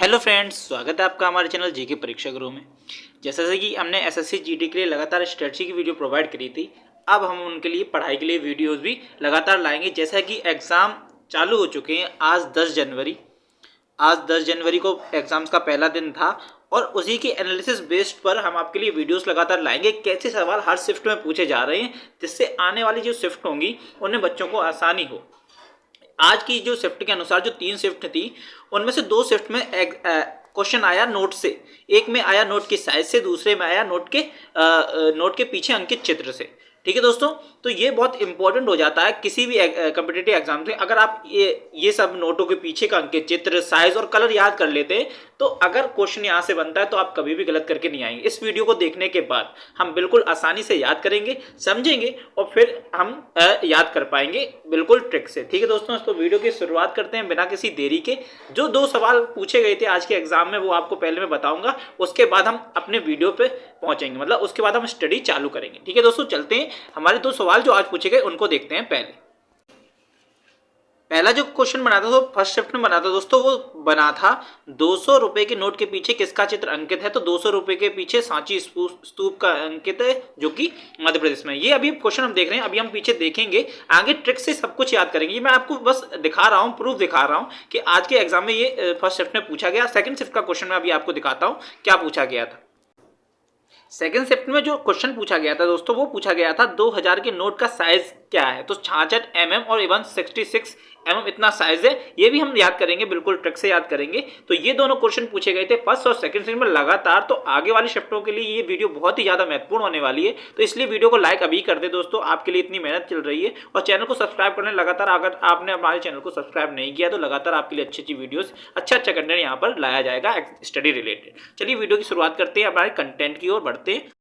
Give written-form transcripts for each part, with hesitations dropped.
Hello friends, स्वागत है आपका हमारे चैनल जीके परीक्षा गुरु में। जैसा कि हमने एसएससी जीडी के लिए लगातार स्ट्रेटजी की वीडियो प्रोवाइड करी थी, अब हम उनके लिए पढ़ाई के लिए वीडियोस भी लगातार लाएंगे। जैसा कि एग्ज़ाम चालू हो चुके हैं, आज 10 जनवरी को एग्ज़ाम्स का पहला दिन था और उसी के एनालिसिस बेस्ड पर हम आपके लिए वीडियोस लगातार लाएंगे। कैसे सवाल हर शिफ्ट में पूछे जा रहे हैं, जिससे आने वाली जो शिफ्ट होंगी उनमें बच्चों को आसानी हो। आज की जो शिफ्ट के अनुसार जो 3 शिफ्ट थी, उनमें से 2 शिफ्ट में क्वेश्चन आया नोट से। एक में आया नोट के साइज से, दूसरे में आया नोट के पीछे अंकित चित्र से। ठीक है दोस्तों, तो ये बहुत इंपॉर्टेंट हो जाता है किसी भी कम्पिटिटिव एग्जाम में। अगर आप ये सब नोटों के पीछे का अंकित चित्र, साइज और कलर याद कर लेते हैं, तो अगर क्वेश्चन यहाँ से बनता है तो आप कभी भी गलत करके नहीं आएंगे। इस वीडियो को देखने के बाद हम बिल्कुल आसानी से याद करेंगे, समझेंगे और फिर हम याद कर पाएंगे बिल्कुल ट्रिक से। ठीक है दोस्तों, तो वीडियो की शुरुआत करते हैं बिना किसी देरी के। जो 2 सवाल पूछे गए थे आज के एग्जाम में, वो आपको पहले मैं बताऊंगा, उसके बाद हम अपने वीडियो पे पहुंचेंगे, मतलब उसके बाद हम स्टडी चालू करेंगे। ठीक है दोस्तों, चलते हैं। हमारे 2 सवाल जो आज पूछे गए उनको देखते हैं। पहला जो क्वेश्चन बना था, तो फर्स्ट शिफ्ट में बना था दोस्तों, वो बना था 200 रुपए के नोट के पीछे किसका चित्र अंकित है। तो 200 रुपए के पीछे सांची स्तूप का अंकित है, जो कि मध्य प्रदेश में। ये अभी क्वेश्चन हम देख रहे हैं, अभी हम पीछे देखेंगे, आगे ट्रिक से सब कुछ याद करेंगे। ये मैं आपको बस दिखा रहा हूँ, प्रूफ दिखा रहा हूँ कि आज के एग्जाम में ये फर्स्ट शिफ्ट में पूछा गया। सेकंड शिफ्ट का क्वेश्चन मैं अभी आपको दिखाता हूँ क्या पूछा गया था। सेकेंड शिफ्ट में जो क्वेश्चन पूछा गया था दोस्तों, वो पूछा गया था 2000 के नोट का साइज क्या है। तो 66 mm और 166 mm इतना साइज है। ये भी हम याद करेंगे, बिल्कुल ट्रिक से याद करेंगे। तो ये दोनों क्वेश्चन पूछे गए थे फर्स्ट और सेकंड शिफ्ट में लगातार। तो आगे वाली शिफ्टों के लिए ये वीडियो बहुत ही ज्यादा महत्वपूर्ण होने वाली है, तो इसलिए वीडियो को लाइक अभी कर दे दोस्तों। आपके लिए इतनी मेहनत चल रही है, और चैनल को सब्सक्राइब करने लगातार। अगर आपने हमारे चैनल को सब्सक्राइब नहीं किया तो लगातार आपके लिए अच्छी वीडियोस, अच्छा कंटेंट यहाँ पर लाया जाएगा स्टडी रिलेटेड। चलिए वीडियो की शुरुआत करते हैं, हमारे कंटेंट की ओर बढ़ते हैं।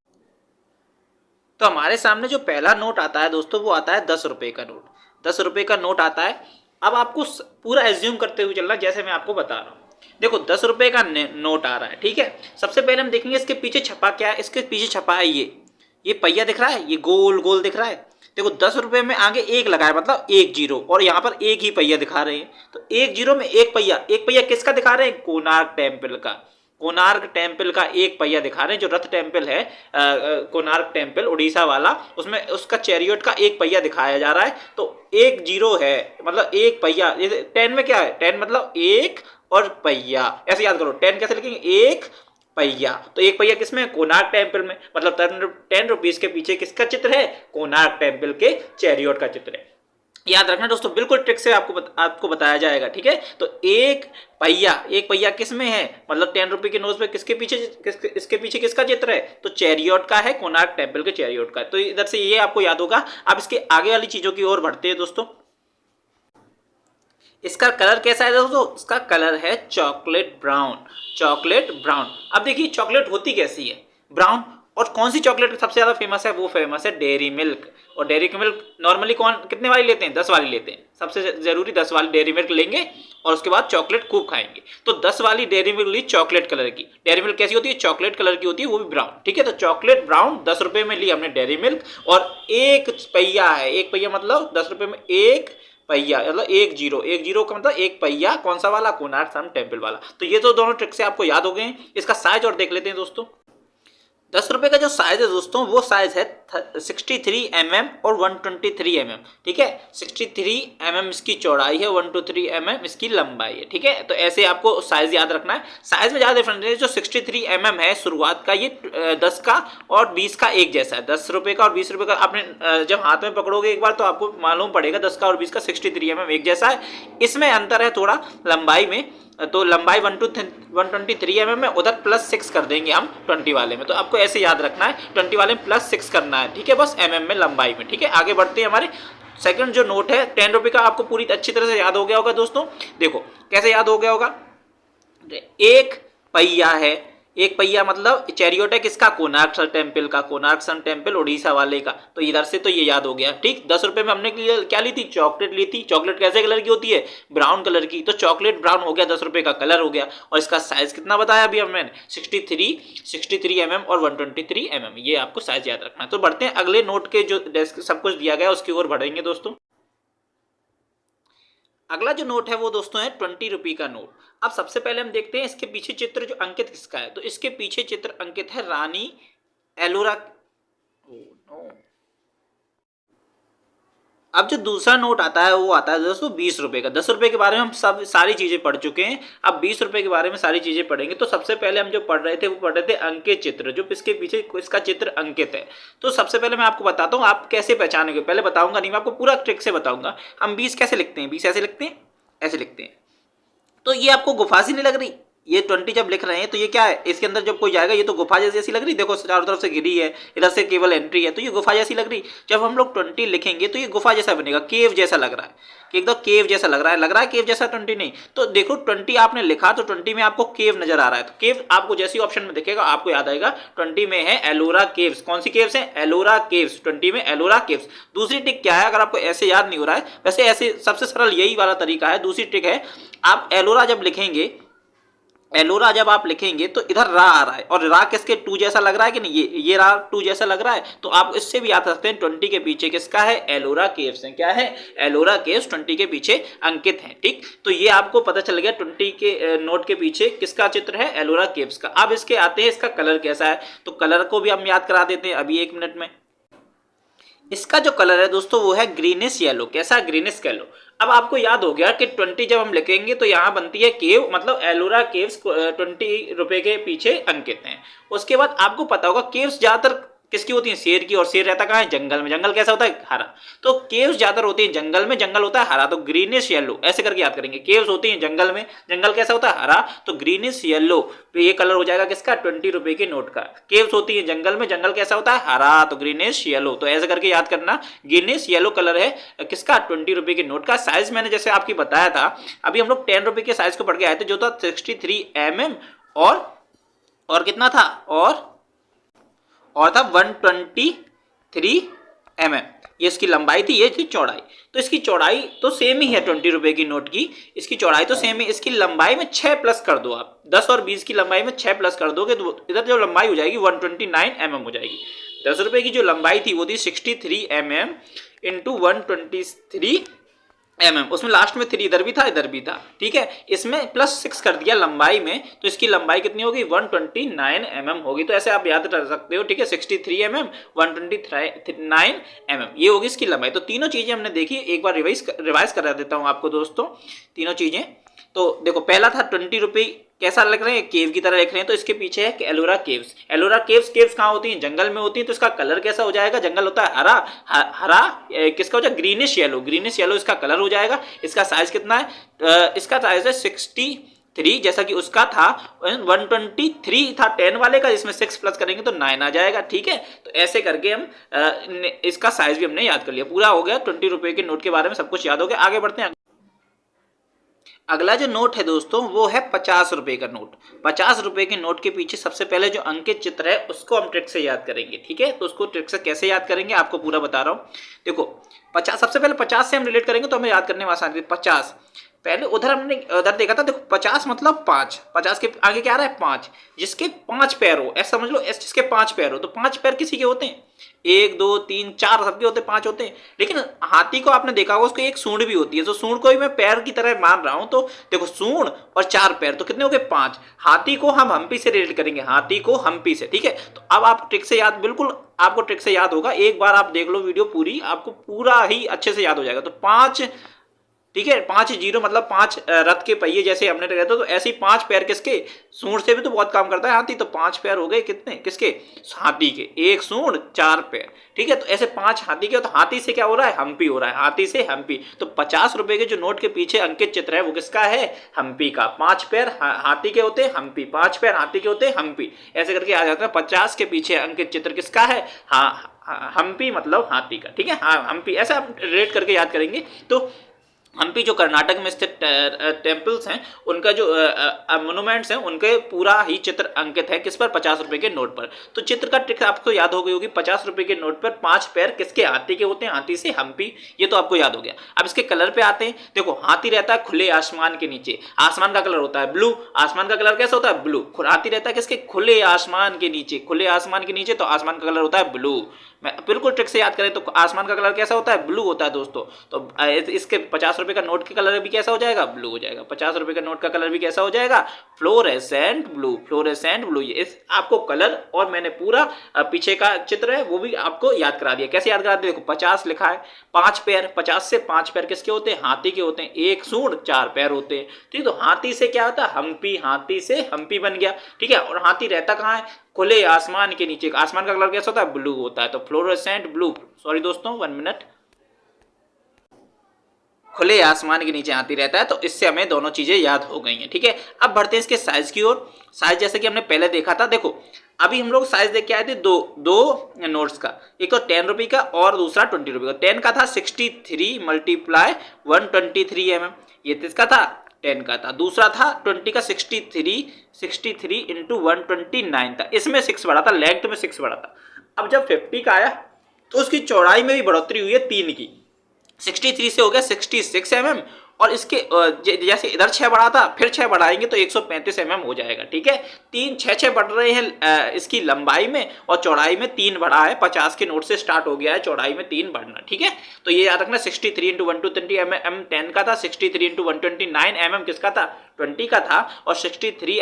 तो हमारे सामने जो पहला नोट आता है दोस्तों, वो आता है 10 रुपए का नोट। 10 रुपए का नोट आता है। अब आपको पूरा एज्यूम करते हुए चलना, जैसे मैं आपको बता रहा हूँ। देखो 10 रुपए का नोट आ रहा है, ठीक है। सबसे पहले हम देखेंगे इसके पीछे छपा क्या है। इसके पीछे छपा है ये पहिया दिख रहा है, ये गोल गोल दिख रहा है। देखो 10 रुपए में आगे 1 लगाया, मतलब 1 जीरो, और यहाँ पर एक ही पहिया दिखा रहे हैं। तो 1 जीरो में एक पहिया किसका दिखा रहे हैं? कोणार्क टेम्पल का। कोणार्क टेम्पल का एक पहिया दिखा रहे हैं। जो रथ टेम्पल है, कोणार्क टेम्पल उड़ीसा वाला, उसमें उसका चैरियट का एक पहिया दिखाया जा रहा है। तो 1 जीरो है, मतलब एक पहिया। 10 में क्या है? 10 मतलब एक और पहिया। ऐसे याद करो, 10 कैसे लिखेंगे? एक पहिया। तो एक पहिया किसमें? कोणार्क टेम्पल में। मतलब 10 रुपीज के पीछे किसका चित्र है? कोणार्क टेम्पल के चैरियट का चित्र है। याद रखना दोस्तों, बिल्कुल ट्रिक से आपको बताया जाएगा। ठीक है, तो एक पहिया किस में है? मतलब 10 रुपए के नोट पे इसके पीछे किसका चित्र है? तो चैरियट का है, कोणार्क टेम्पल के चैरियट का। तो इधर से ये आपको याद होगा। अब इसके आगे वाली चीजों की ओर बढ़ते हैं दोस्तों। इसका कलर कैसा है दोस्तों? इसका कलर है चॉकलेट ब्राउन। अब देखिए चॉकलेट होती कैसी है? ब्राउन। और कौन सी चॉकलेट सबसे ज्यादा फेमस है? वो फेमस है डेयरी मिल्क। और डेयरी मिल्क नॉर्मली कितने वाली लेते हैं? 10 वाली लेते हैं। सबसे जरूरी 10 वाली डेयरी मिल्क लेंगे और उसके बाद चॉकलेट खूब खाएंगे। तो 10 वाली डेयरी मिल्क ली चॉकलेट कलर की। डेयरी मिल्क कैसी होती है? चॉकलेट कलर की होती है, वो भी ब्राउन। ठीक है, तो चॉकलेट ब्राउन 10 रुपए में ली हमने डेयरी मिल्क। और एक पहिया है, एक पहिया मतलब 10 रुपए में एक पहिया, मतलब 1 जीरो का मतलब एक पहिया। कौन सा वाला? कोणार्क सन टेम्पल वाला। तो ये तो दोनों ट्रिक से आपको याद हो गए हैं। इसका साइज और देख लेते हैं दोस्तों। 10 रुपए का जो साइज है दोस्तों, वो साइज है 63 mm और 123 mm। ठीक है, 63 mm इसकी चौड़ाई है, 123 mm इसकी लंबाई है। ठीक है, तो ऐसे आपको साइज याद रखना है। साइज में ज्यादा डिफरेंस है। जो 63 mm है शुरुआत का, ये 10 का और 20 का एक जैसा है। 10 रुपए का और 20 रुपए का आपने जब हाथ में पकड़ोगे एक बार, तो आपको मालूम पड़ेगा 10 का और 20 का 63 mm एक जैसा है। इसमें अंतर है थोड़ा लंबाई में। तो लंबाई 123 mm में, उधर +6 कर देंगे हम 20 वाले में। तो आपको ऐसे याद रखना है, 20 वाले में +6 करना है। ठीक है, बस mm में लंबाई में। ठीक है, आगे बढ़ते हैं। हमारे सेकंड जो नोट है 10 रुपए का, आपको पूरी अच्छी तरह से याद हो गया होगा दोस्तों। देखो कैसे याद हो गया होगा। एक पहिया है, एक पहिया मतलब चैरियट है किसका? कोणार्क सन टेम्पल का। कोणार्क सन टेम्पल उड़ीसा वाले का। तो इधर से तो ये याद हो गया। ठीक, 10 रुपए में हमने क्या ली थी? चॉकलेट ली थी। चॉकलेट कैसे कलर की होती है? ब्राउन कलर की। तो चॉकलेट ब्राउन हो गया, 10 रुपए का कलर हो गया। और इसका साइज कितना बताया अभी मैंने? 63 mm और 123 mm। ये आपको साइज याद रखना है। तो बढ़ते हैं अगले नोट के, जो सब कुछ दिया गया उसकी ओर बढ़ेंगे दोस्तों। अगला जो नोट है वो दोस्तों है 20 रुपये का नोट। अब सबसे पहले हम देखते हैं इसके पीछे चित्र जो अंकित किसका है। तो इसके पीछे चित्र अंकित है रानी एलोरा। अब जो दूसरा नोट आता है वो आता है दोस्तों 20 रुपए का। 10 रुपए के बारे में हम सब सारी चीजें पढ़ चुके हैं, अब 20 रुपए के बारे में सारी चीजें पढ़ेंगे। तो सबसे पहले हम जो पढ़ रहे थे वो पढ़ रहे थे अंकित चित्र, जो इसके पीछे इसका चित्र अंकित है। तो सबसे पहले मैं आपको बताता हूँ आप कैसे पहचानोगे, पहले बताऊंगा नहीं, मैं आपको पूरा ट्रिक से बताऊंगा। हम 20 कैसे लिखते हैं, 20 ऐसे लिखते हैं, ऐसे लिखते हैं। तो ये आपको गुफा सी नहीं लग रही, ये 20 जब लिख रहे हैं तो ये क्या है, इसके अंदर जब कोई जाएगा ये तो गुफा जैसी लग रही, देखो चारों तरफ से घिरी है, इधर से केवल एंट्री है, तो ये गुफा जैसी लग रही। जब हम लोग 20 लिखेंगे तो ये गुफा जैसा बनेगा, केव जैसा लग रहा है कि एकदम केव जैसा लग रहा है केव जैसा। 20 नहीं, तो देखो 20 आपने लिखा तो 20 में आपको केव नजर आ रहा है, तो केव आपको जैसी ऑप्शन में दिखेगा आपको याद आएगा 20 में है एलोरा केव्स। कौन सी केव्स है, एलोरा केव्स, 20 में एलोरा केव्स। दूसरी ट्रिक क्या है, अगर आपको ऐसे याद नहीं हो रहा है, वैसे ऐसे सबसे सरल यही वाला तरीका है। दूसरी ट्रिक है, आप एलोरा जब लिखेंगे, एलोरा जब आप लिखेंगे तो इधर रा आ रहा है और रा किसके 2 जैसा लग रहा है कि नहीं, ये रा 2 जैसा लग रहा है, तो आप इससे भी याद सकते हैं 20 के पीछे किसका है, एलोरा केव्स है। क्या है, एलोरा केव्स 20 के पीछे अंकित है। ठीक, तो ये आपको पता चल गया 20 के नोट के पीछे किसका चित्र है, एलोरा केव्स का। अब इसके आते हैं इसका कलर कैसा है, तो कलर को भी हम याद करा देते हैं अभी 1 मिनट में। इसका जो कलर है दोस्तों वो है ग्रीनिश येलो। कैसा, ग्रीनिश येलो। अब आपको याद हो गया कि 20 जब हम लिखेंगे तो यहाँ बनती है केव, मतलब एलोरा केव्स 20 रुपए के पीछे अंकित हैं। उसके बाद आपको पता होगा केव्स ज्यादातर किसकी होती है, शेर की, और शेर रहता कहाँ है, जंगल में। जंगल कैसा होता है, हरा। तो केव्स ज्यादातर होती है जंगल में, जंगल होता है हरा, तो ग्रीनिश येलो ऐसे करके याद करेंगे। केव्स होती है जंगल में, जंगल कैसा होता है, हरा, तो ग्रीनिश येलो। तो ये कलर हो जाएगा किसका, 20 रुपए के नोट का। केव्स होती है जंगल में, जंगल कैसा होता है, हरा, तो ग्रीनिश येलो। तो ऐसे करके याद करना, ग्रीनिश येलो कलर है किसका, 20 रुपए के नोट का। साइज मैंने जैसे आपकी बताया था, अभी हम लोग 10 रुपए के साइज को पढ़ के आए थे, जो था 63 mm और कितना था, और था 123 mm। ये इसकी लंबाई थी, ये थी चौड़ाई। तो इसकी चौड़ाई तो सेम ही है 20 रुपए की नोट की, इसकी चौड़ाई तो सेम है। इसकी लंबाई में 6 प्लस कर दो आप, 10 और 20 की लंबाई में 6 प्लस कर दोगे तो इधर जो लंबाई हो जाएगी 129 mm हो जाएगी। 10 रुपए की जो लंबाई थी वो थी 63 mm इंटू 123 mm, उसमें लास्ट में 3 इधर भी था इधर भी था। ठीक है, इसमें प्लस 6 कर दिया लंबाई में, तो इसकी लंबाई कितनी होगी, 129 mm होगी। तो ऐसे आप याद कर सकते हो। ठीक है, 63 mm 129 mm ये होगी इसकी लंबाई। तो तीनों चीजें हमने देखी, एक बार रिवाइज करा देता हूं आपको दोस्तों तीनों चीजें। तो देखो पहला था 20 रुपये कैसा लिख रहे हैं, केव की तरह लिख रहे हैं, तो इसके पीछे है Ellora caves. Ellora caves, caves कहाँ होती हैं, जंगल में होती हैं, तो इसका कलर कैसा हो जाएगा, जंगल होता है हरा, हरा किसका हो जाएगा, ग्रीनिश येलो, ग्रीनिश येलो इसका कलर हो जाएगा। इसका साइज कितना है, इसका साइज है 63, जैसा कि उसका था 123 था 10 वाले का, इसमें 6 प्लस करेंगे तो 9 आ जाएगा। ठीक है, तो ऐसे करके हम इसका साइज भी हमने याद कर लिया, पूरा हो गया। 20 रुपए के नोट के बारे में सब कुछ याद हो गया। आगे बढ़ते हैं। अगला जो नोट है दोस्तों वो है 50 रुपए का नोट। 50 रुपए के नोट के पीछे सबसे पहले जो अंकित चित्र है उसको हम ट्रिक से याद करेंगे। ठीक है, तो उसको ट्रिक से कैसे याद करेंगे आपको पूरा बता रहा हूं। देखो 50, सबसे पहले 50 से हम रिलेट करेंगे तो हमें याद करने में आसानी। 50 पहले उधर हमने उधर देखा था, देखो 50 मतलब 5, 50 के आगे क्या आ रहा है 5, जिसके 5 पैर हो, ऐसा समझ लो, जिसके 5 पैर हो। तो 5 पैर किसी के होते हैं, 1 2 3 4 सबके होते हैं, 5 होते हैं। लेकिन हाथी को आपने देखा होगा उसको एक सूंड भी होती है, तो सूंड को ही मैं पैर की तरह मान रहा हूं। तो देखो सूंड और 4 पैर तो कितने हो गए 5। हाथी को हम हम्पी से रिलेट करेंगे, हाथी को हम्पी से। ठीक है, तो अब आप ट्रिक से याद, बिल्कुल आपको ट्रिक से याद होगा, एक बार आप देख लो वीडियो पूरी, आपको पूरा ही अच्छे से याद हो जाएगा। तो 5, ठीक है, 5 0 मतलब 5 रथ के पहिए जैसे हमने कहते तो ऐसे ही 5 पैर किसके, सूंड से भी तो बहुत काम करता है हाथी। तो 5 पैर हो गए कितने, किसके, हाथी के, 1 सूंड 4 पैर। ठीक है, तो ऐसे 5 हाथी के, तो हाथी से क्या हो रहा है, हम्पी हो रहा है, हाथी से हम्पी। तो 50 रुपए के जो नोट के पीछे अंकित चित्र है वो किसका है, हम्पी का। 5 पैर हाथी के होते हैं हम्पी, 5 पैर हाथी के होते हैं हम्पी, ऐसे करके आ जाता है। 50 के पीछे अंकित चित्र किसका है, हम्पी मतलब हाथी का। ठीक है, हाँ हम्पी, ऐसा आप रेट करके याद करेंगे। तो हम्पी जो कर्नाटक में स्थित टेम्पल्स हैं, उनका जो मोनूमेंट्स हैं, उनके पूरा ही चित्र अंकित है किस पर, 50 रुपए के नोट पर। तो चित्र का ट्रिक आपको याद हो गई होगी, 50 रुपए के नोट पर 5 पैर किसके, हाथी के होते हैं, हाथी से हम्पी, ये तो आपको याद हो गया। अब इसके कलर पे आते हैं। देखो हाथी रहता है खुले आसमान के नीचे, आसमान का कलर होता है ब्लू, आसमान का कलर कैसा होता है, ब्लू। हाथी रहता है किसके, खुले आसमान के नीचे, खुले आसमान के नीचे, तो आसमान का कलर होता है ब्लू। मैं बिल्कुल ट्रिक से याद करें तो आसमान का कलर कैसा होता है, ब्लू होता है दोस्तों। तो इसके 50 रुपए रुपए का नोट का कलर भी कैसा हो जाएगा, ब्लू हो जाएगा। 50 रुपए का नोट का कलर भी कैसा हो जाएगा, फ्लोरेसेंट ब्लू, फ्लोरेसेंट ब्लू। इस आपको कलर और मैंने पूरा पीछे का चित्र है वो भी आपको याद करा दिया। कैसे याद करा दिया, देखो 50 लिखा है, 5 पैर, 50 से 5 पैर किसके होते हैं, हाथी के होते हैं। 1 सूंड 4 पैर होते हैं, ठीक है। तो हाथी से क्या होता है, हम्पी, हाथी से हम्पी बन गया, ठीक है। और हाथी रहता कहाँ है, खुले आसमान के नीचे। आसमान का कलर कैसा होता है, ब्लू होता है। तो फ्लोरेसेंट ब्लू, सॉरी दोस्तों 1 मिनट, खुले आसमान के नीचे हाथी रहता है। तो इससे हमें दोनों चीजें याद हो गई हैं, ठीक है। अब बढ़ते हैं इसके साइज की ओर। साइज जैसे कि हमने पहले देखा था, देखो अभी हम लोग साइज देख के आए थे दो नोट्स का, एक तो 10 रुपये का और दूसरा 20 रुपये का। 10 का था 63 × 123 mm, ये किसका था, 10 का था। दूसरा था 20 का 63 × 129 था। इसमें 6 बढ़ा था, लेंथ में 6 बढ़ा था। अब जब 50 का आया तो उसकी चौड़ाई में भी बढ़ोतरी हुई है 3 की, 63 से हो गया 66 mm, और इसके जैसे इधर 6 बढ़ा था, फिर 6 बढ़ाएंगे तो 135 mm हो जाएगा, ठीक है। 3 6 बढ़ रहे हैं इसकी लंबाई में, और चौड़ाई में 3 बढ़ा है। 50 के नोट से स्टार्ट हो गया है चौड़ाई में 3 बढ़ना, ठीक है। तो ये याद रखना, 63 × 120 mm 10 का था, 63 × 129 mm किसका था, 20 का था, और 66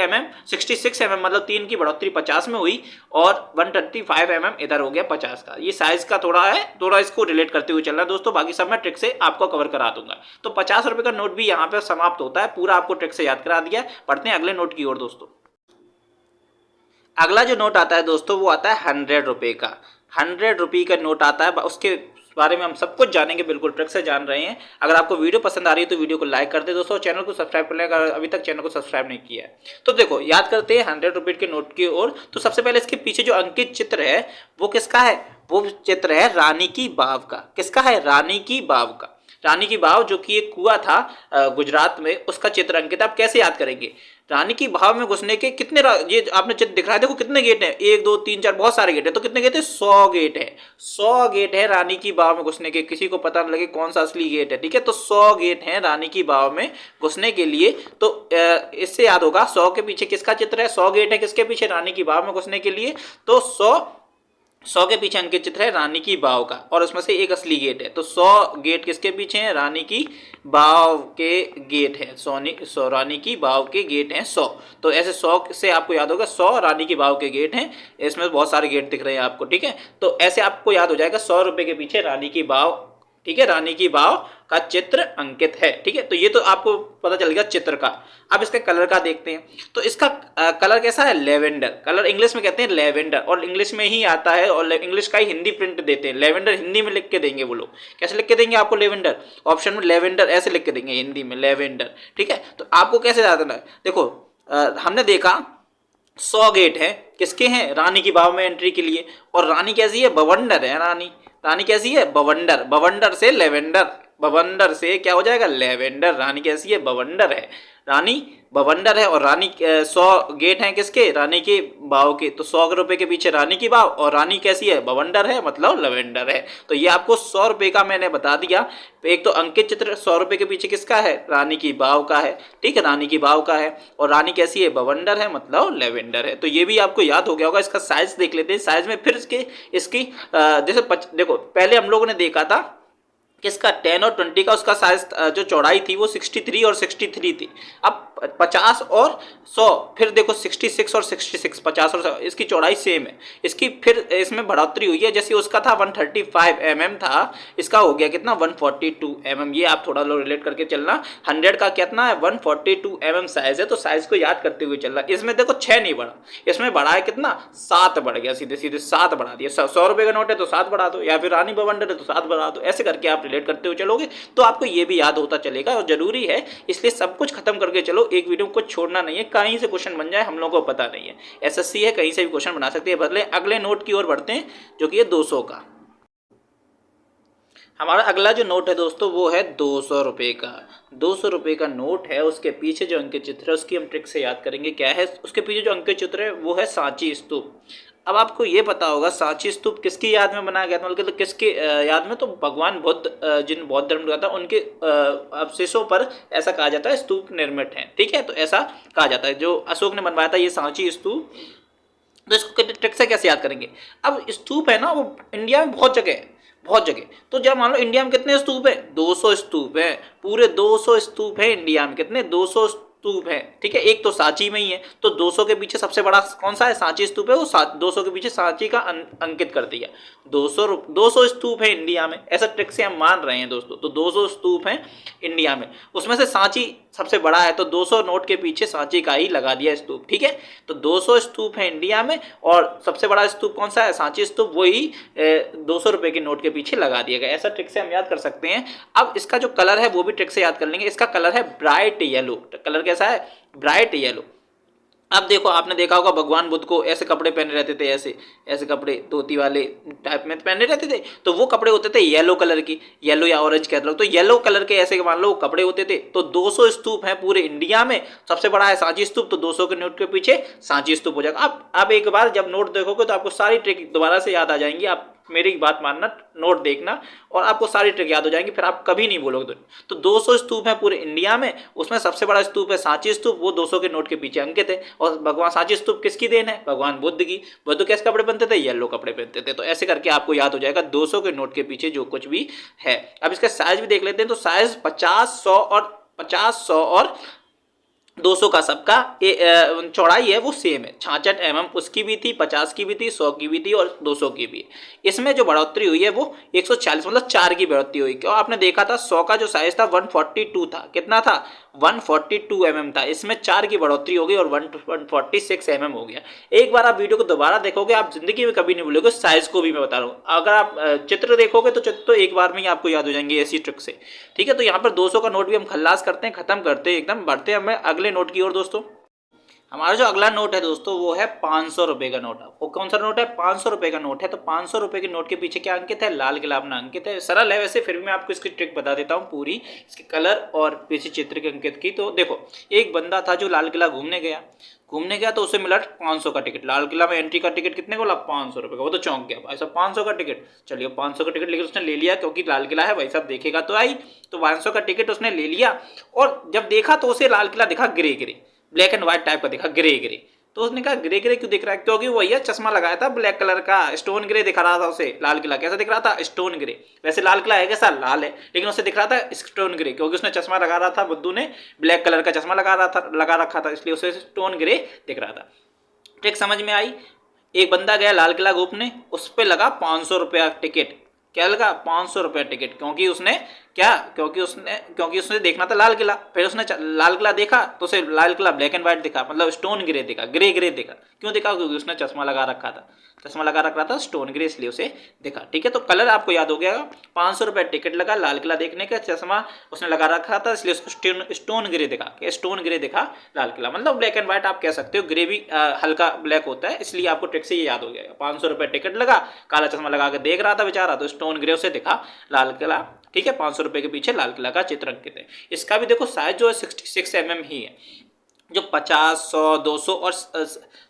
mm मतलब 3 की बढ़ोतरी 50 में हुई, और 125 mm इधर हो गया 50 का। ये साइज का थोड़ा है, थोड़ा इसको रिलेट करते हुए चलना है दोस्तों, बाकी सब मैं ट्रिक से आपको कवर करा दूंगा। तो 50 रुपए का नोट भी यहाँ पे समाप्त होता है, पूरा आपको ट्रिक से याद करा दिया। पढ़ते हैं अगले नोट की ओर दोस्तों। अगला जो नोट आता है दोस्तों वो आता है 100 रुपए का। 100 रुपये का नोट आता है, उसके बारे में हम सब कुछ जानेंगे, बिल्कुल ट्रिक से जान रहे हैं। अगर आपको वीडियो पसंद आ रही है तो वीडियो को लाइक कर दे दोस्तों, चैनल को सब्सक्राइब कर लें अगर अभी तक चैनल को सब्सक्राइब नहीं किया है। तो देखो याद करते हैं 100 रुपये के नोट की ओर। तो सबसे पहले इसके पीछे जो अंकित चित्र है वो किसका है, वो चित्र है रानी की बाव का। किसका है, रानी की बाव का। रानी की बाव जो कि एक कुआं था गुजरात में, उसका चित्र अंकित। आप कैसे याद करेंगे, रानी की बाव में घुसने के कितने, ये आपने चित्र दिख रहा है, देखो कितने गेट हैं, 1 2 3 4, बहुत सारे गेट है। तो कितने गेट है, 100 गेट है। 100 गेट है रानी की बाव में घुसने के, किसी को पता न लगे कौन सा असली गेट है, ठीक है। तो 100 गेट हैं रानी की बाव में घुसने के लिए। तो इससे याद होगा 100 के पीछे किसका चित्र है, 100 गेट है किसके पीछे, रानी की बाव में घुसने के लिए। तो 100 के पीछे अंकित चित्र है रानी की बाव का, और उसमें से एक असली गेट है। तो 100 गेट किसके पीछे है, रानी की बाव के गेट है। 100 रानी की बाव के गेट हैं 100। तो ऐसे 100 से आपको याद होगा 100 रानी की बाव के गेट हैं, इसमें बहुत सारे गेट दिख रहे हैं आपको, ठीक है। तो ऐसे आपको याद हो जाएगा 100 रुपए के पीछे रानी की बाव, ठीक है, रानी की बाव का चित्र अंकित है, ठीक है। तो ये तो आपको पता चल गया चित्र का। अब इसके कलर का देखते हैं। तो इसका कलर कैसा है, लेवेंडर कलर, इंग्लिश में कहते हैं लेवेंडर, और इंग्लिश में ही आता है, और इंग्लिश का ही हिंदी प्रिंट देते हैं। लेवेंडर हिंदी में लिख के देंगे वो लोग। कैसे लिख के देंगे आपको लेवेंडर, ऑप्शन में लेवेंडर ऐसे लिख के देंगे हिंदी में, लेवेंडर, ठीक है। तो आपको कैसे याद रखना है, देखो हमने देखा 100 गेट है किसके हैं, रानी की बाव में एंट्री के लिए। और रानी कैसी है, बवंडर है रानी कैसी है, बवंडर। बवंडर से लेवेंडर, बवंडर से क्या हो जाएगा, लेवेंडर। रानी कैसी है, बवंडर है, रानी बवंडर है। और रानी 100 गेट हैं किसके, रानी के बाव के। तो 100 रुपए के पीछे रानी की बाव, और रानी कैसी है, बवंडर है, मतलब लेवेंडर है। तो ये आपको 100 रुपए का मैंने बता दिया। एक तो अंकित चित्र 100 रुपए के पीछे किसका है, रानी की बाव का है, ठीक है, रानी की बाव का है। और रानी कैसी है, बवंडर है, मतलब लेवेंडर है। तो ये भी आपको याद हो गया होगा। इसका साइज देख लेते हैं। साइज में फिर इसकी जैसे देखो पहले हम लोगों ने देखा था किसका, 10 और 20 का, उसका साइज जो चौड़ाई थी वो 63 और 63 थी। अब 50 और 100, फिर देखो 66 और 66, 50 और 100, इसकी चौड़ाई सेम है। इसकी फिर इसमें बढ़ोतरी हुई है, जैसे उसका था 135 mm था, इसका हो गया कितना, 142 mm। ये आप थोड़ा लो रिलेट करके चलना। 100 का कितना है, 142 mm साइज है। तो साइज को याद करते हुए चलना। इसमें देखो 6 नहीं बढ़ा, इसमें बढ़ा है कितना, 7 बढ़ गया, सीधे सीधे 7 बढ़ा दिया। 100 रुपए का नोट है तो 7 बढ़ा दो, या फिर रानी बवंडर है तो 7 बढ़ा दो। ऐसे करके आप रिलेट करते हुए चलोगे तो आपको ये भी याद होता चलेगा, और जरूरी है, इसलिए सब कुछ खत्म करके चलो। एक वीडियो को छोड़ना नहीं है, कहीं से क्वेश्चन बन जाए हम लोगों को पता नहीं है। एसएससी है, कहीं से भी क्वेश्चन बना सकते हैं। बदले अगले नोट की ओर बढ़ते हैं जो कि है 200 का। हमारा अगला जो नोट है दोस्तों वो है 200 रुपये का। 200 रुपये का नोट है, उसके पीछे जो अंकित चित्र है उसकी हम ट्रिक से याद करेंगे। क्या है उसके पीछे जो अंकित चित्र है वो है सांची स्तूप। अब आपको ये पता होगा सांची स्तूप किसकी याद में बनाया गया था, मतलब किसके याद में, तो भगवान बुद्ध जिन बौद्ध धर्म का था उनके अवशेषों पर ऐसा कहा जाता है स्तूप निर्मित है, ठीक है। तो ऐसा कहा जाता है, जो अशोक ने बनवाया था ये सांची स्तूप। तो इसको ट्रिक से कैसे याद करेंगे। अब स्तूप है ना वो इंडिया में बहुत जगह है, बहुत जगह। तो जब मान लो इंडिया में कितने स्तूप है, 200 स्तूप है, पूरे 200 स्तूप है इंडिया में। कितने, 200 स्तूप है, ठीक है। एक तो सांची में ही है, तो 200 के पीछे सबसे बड़ा कौन सा है, सांची स्तूप है, वो 200 के पीछे सांची का अंकित कर दिया। 200 स्तूप है इंडिया में, ऐसा ट्रिक से हम मान रहे हैं दोस्तों। तो 200 स्तूप है इंडिया में, उसमें से सांची सबसे बड़ा है, तो 200 नोट के पीछे सांची का ही लगा दिया स्तूप, ठीक है। तो 200 स्तूप है इंडिया में, और सबसे बड़ा स्तूप कौन सा है, सांची स्तूप, वही 200 रुपए के नोट के पीछे लगा दिया गया। ऐसा ट्रिक से हम याद कर सकते हैं। अब इसका जो कलर है वो भी ट्रिक से याद कर लेंगे। इसका कलर है ब्राइट येलो। कलर कैसा है, ब्राइट येलो। अब देखो, आपने देखा होगा भगवान बुद्ध को ऐसे कपड़े पहने रहते थे, ऐसे ऐसे कपड़े धोती वाले टाइप में पहने रहते थे, तो वो कपड़े होते थे येलो कलर की, येलो या ऑरेंज कह लो, तो येलो कलर के ऐसे मान लो कपड़े होते थे। तो 200 स्तूप है पूरे इंडिया में, सबसे बड़ा है सांची स्तूप, तो 200 के नोट के पीछे सांची स्तूप हो जाएगा। अब एक बार जब नोट देखोगे तो आपको सारी ट्रिक दोबारा से याद आ जाएंगी। आप मेरी बात मानना, नोट देखना, और आपको सारी ट्रिक याद हो जाएंगी, फिर आप कभी नहीं बोलोगे। तो 200 स्तूप है पूरे इंडिया में, उसमें सबसे बड़ा स्तूप है सांची स्तूप, वो 200 के नोट के पीछे अंकित है। और भगवान सांची स्तूप किसकी देन है, भगवान बुद्ध की। बुद्ध कैसे कपड़े पहनते थे, येलो कपड़े पहनते थे। तो ऐसे करके आपको याद हो जाएगा 200 के नोट के पीछे जो कुछ भी है। अब इसका साइज भी देख लेते हैं। तो साइज 50, 100 और 200 का सबका चौड़ाई है वो सेम है। 66 mm उसकी भी थी, 50 की भी थी, 100 की भी थी और 200 की भी। इसमें जो बढ़ोतरी हुई है वो 140, मतलब 4 की बढ़ोतरी हुई। क्यों, आपने देखा था 100 का जो साइज था 142 था, कितना था, 142 mm था। इसमें 4 की बढ़ोतरी हो गई और 146 mm हो गया। एक बार आप वीडियो को दोबारा देखोगे, आप जिंदगी में कभी नहीं भूलोगे। साइज को भी मैं बता रहा हूँ, अगर आप चित्र देखोगे तो चित्र तो एक बार में ही आपको याद हो जाएंगे ऐसी ट्रिक से, ठीक है। तो यहाँ पर 200 का नोट भी हम खल्लास करते हैं, खत्म करते हैं एकदम, बढ़ते हैं हमें अगले नोट की ओर दोस्तों। हमारा जो अगला नोट है दोस्तों वो है 500 रुपए का नोट। वो कौन सा नोट है, 500 रुपए का नोट है। तो 500 रुपए के नोट के पीछे क्या अंकित है, लाल किला अपना अंकित है। सरल है वैसे, फिर भी मैं आपको इसकी ट्रिक बता देता हूँ पूरी, इसके कलर और पीछे चित्र के अंकित की। तो देखो, एक बंदा था जो लाल किला घूमने गया तो उसे मिला 500 का टिकट। लाल किला में एंट्री का टिकट कितने को बोला, 500 रुपए का। वो तो चौंक गया, भाई साहब 500 का टिकट, चलिए 500 का टिकट लेकर उसने ले लिया, क्योंकि लाल किला है भाई साहब देखेगा तो आई। तो 500 का टिकट उसने ले लिया, और जब देखा तो उसे लाल किला दिखा grey, black and white type का दिखा, ग्रे। तो उसने कहा ग्रे क्यों दिख रहा है, क्योंकि वो भैया चश्मा लगाया था ब्लैक कलर का, स्टोन ग्रे दिखा रहा था उसे। लाल किला कैसा दिख रहा था, स्टोन ग्रे। वैसे लाल किला है कैसा, लाल है, लेकिन उसे दिख रहा था स्टोन ग्रे, क्योंकि उसने चश्मा लगा रहा था, बुद्धू ने ब्लैक कलर का चश्मा लगा रखा था, इसलिए उसे स्टोन ग्रे दिख रहा था। ट्रिक समझ में आई। एक बंदा गया लाल किला घूमने, उस पर लगा 500 रुपया टिकट। क्या लगा, 500 रुपया टिकट, क्योंकि उसने देखना था लाल किला। फिर उसने लाल किला देखा तो उसे Lal Qila black and white दिखा, मतलब स्टोन ग्रे दिखा, ग्रे दिखा। क्यों दिखा, क्योंकि उसने चश्मा लगा रखा था स्टोन ग्रे, इसलिए उसे दिखा, ठीक है। तो कलर आपको याद हो गया। 500 रुपया टिकट लगा, लाल किला देखने का, चश्मा उसने लगा रखा था, इसलिए उसको स्टोन ग्रे दिखा, स्टोन ग्रे दिखा लाल किला, मतलब ब्लैक एंड व्हाइट आप कह सकते हो। ग्रे भी हल्का ब्लैक होता है, इसलिए आपको ट्रिक से ये याद हो गया। 500 रुपया टिकट लगा, काला चश्मा लगा के देख रहा था बेचारा, तो स्टोन ग्रे उसे दिखा लाल किला, ठीक है। 500 रुपए के पीछे लाल किला का चित्र अंकित है। इसका भी देखो साइज जो है 66 mm ही है। जो 50, 100,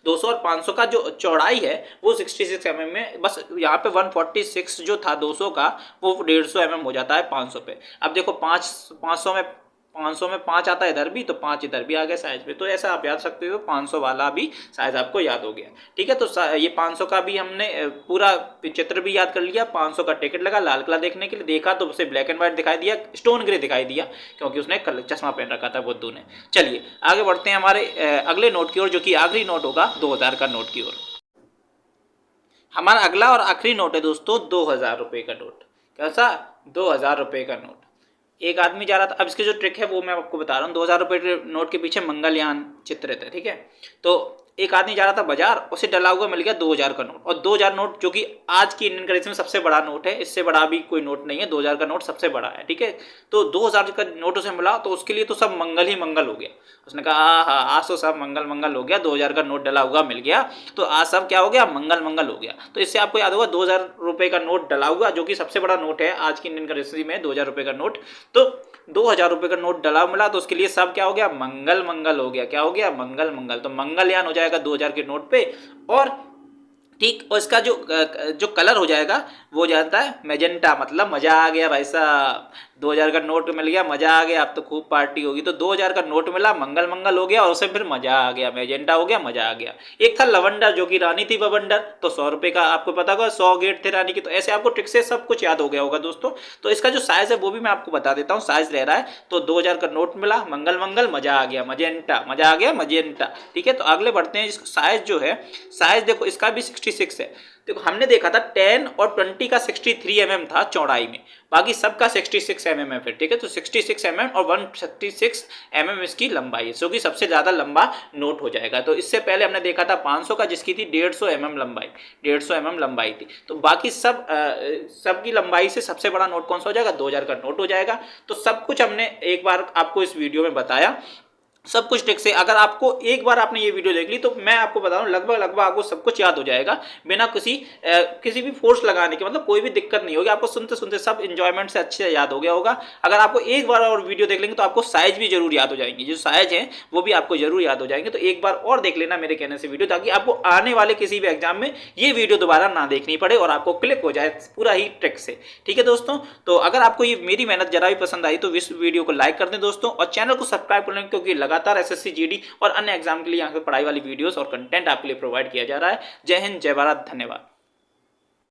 200 और 500 का जो चौड़ाई है वो 66 mm में, बस यहाँ पे 146 जो था 200 का वो 150 mm हो जाता है 500 पे। अब देखो 500 में 5 आता है इधर भी, तो 5 इधर भी आ गया साइज पे। तो ऐसा आप याद सकते हो, 500 वाला भी साइज आपको याद हो गया, ठीक है। तो ये 500 का भी हमने पूरा चित्र भी याद कर लिया। 500 का टिकट लगा, लाल किला देखने के लिए देखा तो उसे ब्लैक एंड व्हाइट दिखाई दिया, स्टोन ग्रे दिखाई दिया, क्योंकि उसने चश्मा पहन रखा था बुद्धू ने। चलिए आगे बढ़ते हैं हमारे अगले नोट की ओर, जो कि आखिरी नोट होगा 2000 का नोट की ओर। हमारा अगला और आखिरी नोट है दोस्तों 2000 रुपये का नोट। कैसा, 2000 रुपये का नोट। एक आदमी जा रहा था, अब इसकी जो ट्रिक है वो मैं आपको बता रहा हूँ। 2000 रुपये के नोट के पीछे मंगलयान चित्रित है, ठीक है। तो एक आदमी जा रहा था बाजार, उसे डला हुआ मिल गया 2000 का नोट। और 2000 नोट जो कि आज की इंडियन करेंसी में सबसे बड़ा नोट है, इससे बड़ा भी कोई नोट नहीं है, 2000 का नोट सबसे बड़ा है, ठीक है। तो 2000 का नोट उसे मिला, तो उसके लिए तो सब मंगल ही मंगल हो गया। उसने कहा हाँ आज तो सब मंगल हो गया, 2000 का नोट डला हुआ मिल गया, तो आज सब क्या हो गया, मंगल हो गया। तो इससे आपको याद होगा 2000 रुपये का नोट डला हुआ, जो कि सबसे बड़ा नोट है आज की इंडियन करेंसी में, 2000 रुपये का नोट। तो 2000 रुपये का नोट डला मिला, तो उसके लिए सब क्या हो गया, मंगल हो गया। क्या हो गया, मंगल। तो मंगलयान हो जाएगा 2000 के नोट पे। और ठीक, और इसका जो कलर हो जाएगा वो हो जाता है मैजेंटा, मतलब मजा आ गया भाई साहब। 2000 का नोट मिल गया, मजा आ गया, अब तो खूब पार्टी होगी। तो 2000 का नोट मिला, मंगल मंगल हो गया, और उससे फिर मजा आ गया, मैजेंटा हो गया, मजा आ गया। एक था लवंडर जो कि रानी थी बवंडर, तो 100 रुपए का आपको पता होगा, 100 गेट थे रानी की। तो ऐसे आपको ट्रिक से सब कुछ याद हो गया होगा दोस्तों। तो इसका जो साइज है वो भी मैं आपको बता देता हूँ, साइज रह रहा है। तो 2000 का नोट मिला, मंगल मंगल, मजा आ गया, मजेंटा, मजा आ गया, मजेंटा। ठीक है, तो अगले बढ़ते हैं। साइज जो है, साइज देखो इसका भी 66 है। देखो हमने देखा था 10 और 20 का 63 mm था चौड़ाई में, बाकी सबका 66 mm है फिर। ठीक है, तो 66 mm और 136 mm इसकी लंबाई है, जो कि सबसे ज्यादा लंबा नोट हो जाएगा। तो इससे पहले हमने देखा था 500 का, जिसकी थी 150 mm लंबाई, 150 mm लंबाई थी। तो बाकी सबकी लंबाई से सबसे बड़ा नोट कौन सा हो जाएगा? 2000 का नोट हो जाएगा। तो सब कुछ हमने एक बार आपको इस वीडियो में बताया, सब कुछ ट्रिक से। अगर आपको एक बार आपने ये वीडियो देख ली तो मैं आपको बता रहा हूँ लगभग आपको सब कुछ याद हो जाएगा, बिना किसी भी फोर्स लगाने के, मतलब कोई भी दिक्कत नहीं होगी आपको, सुनते सुनते सब इंजॉयमेंट से अच्छे से याद हो गया होगा। अगर आपको एक बार और वीडियो देख लेंगे तो आपको साइज भी जरूर याद हो जाएंगे, जो साइज है वो भी आपको जरूर याद हो जाएंगे। तो एक बार और देख लेना मेरे कहने से वीडियो, ताकि आपको आने वाले किसी भी एग्जाम में ये वीडियो दोबारा ना देखनी पड़े और आपको क्लिक हो जाए पूरा ही ट्रिक से। ठीक है दोस्तों, तो अगर आपको ये मेरी मेहनत जरा भी पसंद आई तो इस वीडियो को लाइक कर दें दोस्तों, और चैनल को सब्सक्राइब कर लें, क्योंकि लगातार एसएससी जीडी और अन्य एग्जाम के लिए यहाँ पे पढ़ाई वाली वीडियोस और कंटेंट आपके लिए प्रोवाइड किया जा रहा है। जय हिंद, जय भारत, धन्यवाद।